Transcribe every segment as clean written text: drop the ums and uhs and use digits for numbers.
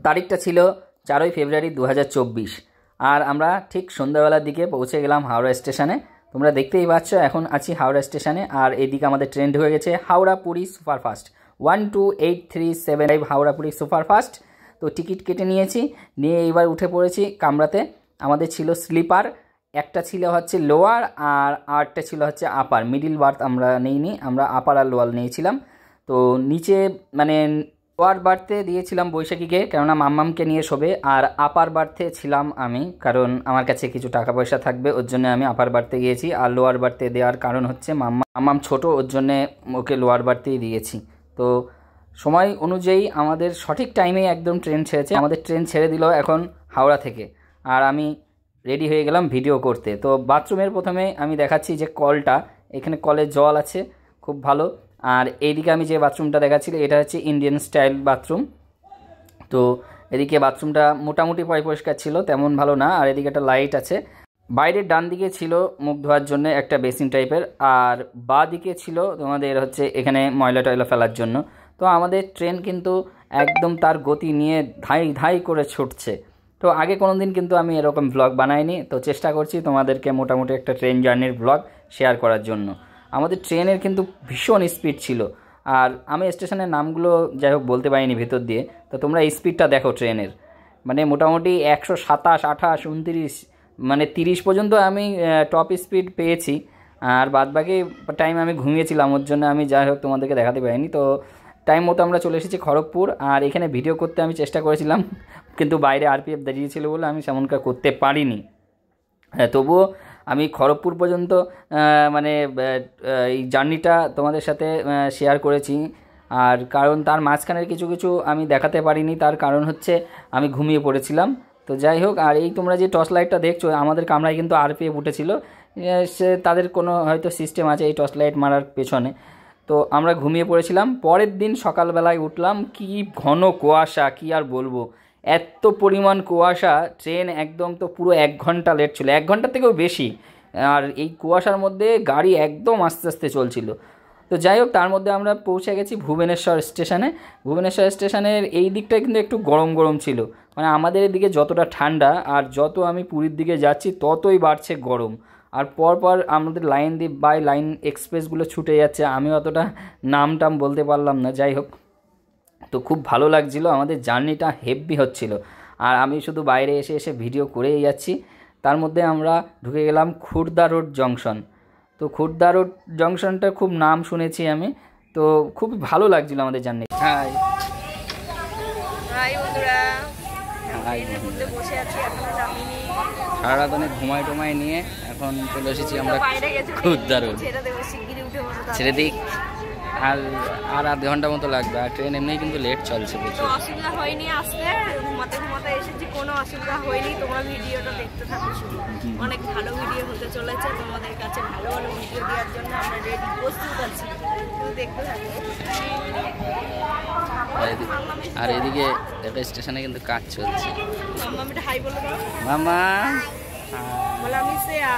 তারিখটা ছিল 4ই ফেব্রুয়ারি 2024। আর আমরা ঠিক সন্ধ্যাবেলার দিকে পৌঁছে গেলাম হাওড়া স্টেশনে। তোমরা দেখতেই পাচ্ছ এখন আছি হাওড়া স্টেশনে। আর এইদিকে আমাদের ট্রেন ঢুকে গেছে হাওড়া পুরী সুপারফাস্ট 12837 হাওড়া পুরী সুপারফাস্ট। তো টিকিট কেটে নিয়েছি, নিয়ে এইবার উঠে পড়েছি কামরাতে। আমাদের ছিল স্লিপার, একটা ছিল হচ্ছে লোয়ার আর আরটা ছিল হচ্ছে আপার। মিডিল বার্থ আমরা নেইনি, আমরা আপার আর লোয়ার নিয়েছিলাম। তো নিচে মানে লোয়ার বার্থে দিয়েছিলাম বৈশাখীকে, কেননা মাম্মামকে নিয়ে শোবে। আর আপার বার্থে ছিলাম আমি, কারণ আমার কাছে কিছু টাকা পয়সা থাকবে, ওর জন্য আমি আপার বার্থে গিয়েছি। আর লোয়ার বার্থে দেওয়ার কারণ হচ্ছে মাম্মাম ছোট, ওর জন্যে ওকে লোয়ার বার্থেই দিয়েছি। তো সময় অনুযায়ী আমাদের সঠিক টাইমে একদম ট্রেন ছেড়েছে। আমাদের ট্রেন ছেড়ে দিল এখন হাওড়া থেকে। আর আমি রেডি হয়ে গেলাম ভিডিও করতে। তো বাথরুমের প্রথমে আমি দেখাচ্ছি যে কলটা, এখানে কলে জল আছে খুব ভালো। আর এইদিকে আমি যে বাথরুমটা দেখাচ্ছি এটা হচ্ছে ইন্ডিয়ান স্টাইল বাথরুম। তো এদিকে বাথরুমটা মোটামুটি পরিষ্কার ছিল, তেমন ভালো না। আর এদিকে একটা লাইট আছে। বাইরের ডান দিকে ছিল মুখ ধোয়ার জন্য একটা বেসিন টাইপের, আর বাঁ দিকে ছিল তোমাদের হচ্ছে এখানে ময়লা টয়লা ফেলার জন্য। তো আমাদের ট্রেন কিন্তু একদম তার গতি নিয়ে ধাই ধাই করে ছুটছে। তো আগে কোনো দিন কিন্তু আমি এরকম ব্লগ বানাইনি, তো চেষ্টা করছি তোমাদেরকে মোটামুটি একটা ট্রেন জার্নির ব্লগ শেয়ার করার জন্য। আমাদের ট্রেনের কিন্তু ভীষণ স্পিড ছিল। আর আমি স্টেশনের নামগুলো যাই হোক বলতে পারিনি ভেতর দিয়ে। তো তোমরা স্পিডটা দেখো ট্রেনের, মানে মোটামুটি 127, 28, 29 মানে 30 পর্যন্ত আমি টপ স্পিড পেয়েছি। আর বাদবাকি টাইম আমি ঘুমিয়েছিলাম, ওর জন্য আমি যাই হোক তোমাদেরকে দেখাতে পারিনি। তো টাইম মতো আমরা চলে এসেছি খড়গপুর। আর এখানে ভিডিও করতে আমি চেষ্টা করেছিলাম, কিন্তু বাইরে আরপিএফ দাঁড়িয়েছিল বলে আমি সেমনকার করতে পারিনি। হ্যাঁ, তবুও আমি খড়গপুর পর্যন্ত মানে এই জার্নিটা তোমাদের সাথে শেয়ার করেছি। আর কারণ তার মাঝখানের কিছু কিছু আমি দেখাতে পারিনি, তার কারণ হচ্ছে আমি ঘুমিয়ে পড়েছিলাম। তো যাই হোক, আর এই তোমরা যে টর্চ লাইটটা দেখছো, আমাদের কামরায় কিন্তু আরপিএফ উঠেছিল। সে তাদের কোনো হয়তো সিস্টেম আছে এই টর্চ লাইট মারার পেছনে। তো আমরা ঘুমিয়ে পড়েছিলাম। পরের দিন সকালবেলায় উঠলাম, কি ঘন কুয়াশা, কি আর বলবো, এত পরিমাণ কুয়াশা। ট্রেন একদম তো পুরো 1 ঘন্টা লেট ছিল, 1 ঘন্টার থেকেও বেশি। আর এই কুয়াশার মধ্যে গাড়ি একদম আস্তে আস্তে চলছিল। তো যাই হোক, তার মধ্যে আমরা পৌঁছে গেছি ভুবনেশ্বর স্টেশনে। ভুবনেশ্বর স্টেশনের এই দিকটা কিন্তু একটু গরম গরম ছিল, মানে আমাদের এদিকে যতটা ঠান্ডা, আর যত আমি পুরীর দিকে যাচ্ছি ততই বাড়ছে গরম। আর পরপর আমাদের লাইন দিয়ে বাই লাইন এক্সপ্রেসগুলো ছুটে যাচ্ছে, আমি অতটা নাম টাম বলতে পারলাম না। যাই হোক, তো খুব ভালো লাগছিল, আমাদের জার্নিটা হেভি হচ্ছিল। আর আমি শুধু বাইরে এসে এসে ভিডিও করেই যাচ্ছি। তার মধ্যে আমরা ঢুকে গেলাম খুর্দা রোড জংশন। তো খুর্দা রোড জংশনটার খুব নাম শুনেছি আমি, তো খুব ভালো লাগছিল আমাদের জার্নি। হাই সারা দিনে ঘুমাই টুমাই নিয়ে এখন চলে এসেছি আমরা খুর্দা রোড। ছেড়ে দিই, আর আধ ঘন্টা মতো লাগবে। আর ট্রেন এমনি কিন্তু লেট চলছে, প্রচুর অসুবিধা হয়নি আসতে, ঘুমাতে ঘুমাতে এসেছি, কোনো অসুবিধা হয়নি। তোমরা ভিডিওটা দেখতে থাকো, অনেক ভালো ভিডিও হতে চলেছে তোমাদের কাছে। ভালো ভালো ভিডিও দেওয়ার জন্য আমরা রেডি, প্রস্তুত আছি, তুমি দেখতে থাকো। আর এদিকে একটা স্টেশনে কিন্তু কাজ চলছে। মাম্মা এটা হাই বলে দাও। মামা বলে আমি শ্রেয়া।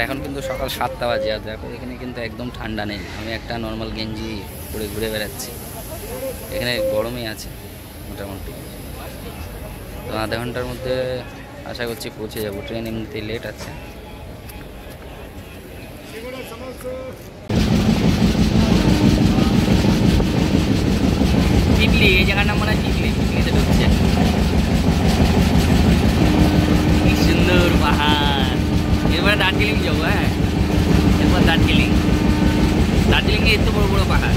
এখন কিন্তু সকাল 7টা বাজে। আর দেখো এখানে কিন্তু একদম ঠান্ডা নেই, আমি একটা নর্মাল গেঞ্জি পরে ঘুরে বেড়াচ্ছি। এখানে গরমই আছে মোটামুটি। তো আধা ঘন্টার মধ্যে আশা করছি পৌঁছে যাবো, ট্রেন এমনিতেই লেট আছে। চিকলি, এই জায়গার নাম মনে হয় চিকলি। চিকলিতে ঢুকছে, কি সুন্দর পাহাড়। এরপরে দার্জিলিং যাবো। হ্যাঁ, এরপর দার্জিলিংয়ে এত বড় বড় পাহাড়।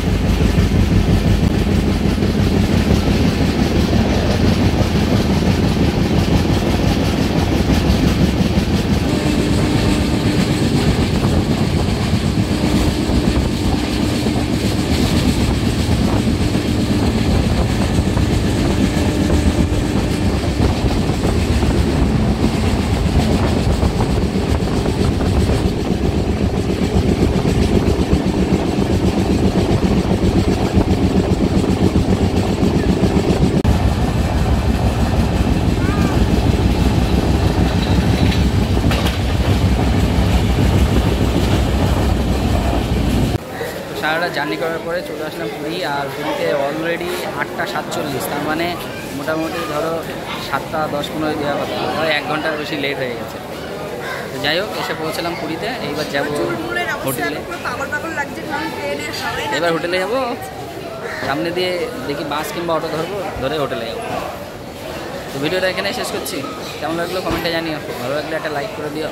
সারাটা জার্নি করার পরে চলে আসলাম পুরী। আর পুরীতে অলরেডি 8:47, তার মানে মোটামুটি ধরো 7:10-15 দেওয়া কথা, ধরো 1 ঘন্টার বেশি লেট হয়ে গেছে। তো যাই হোক, এসে পৌঁছলাম পুরীতে। এইবার যাবো হোটেলে। এবার হোটেলে যাবো, সামনে দিয়ে দেখি বাস কিংবা অটো ধরবো, ধরে হোটেলে যাবো। তো ভিডিওটা এখানে শেষ করছি। কেমন লাগলো কমেন্টে জানিও, ভালো লাগলে একটা লাইক করে দিও।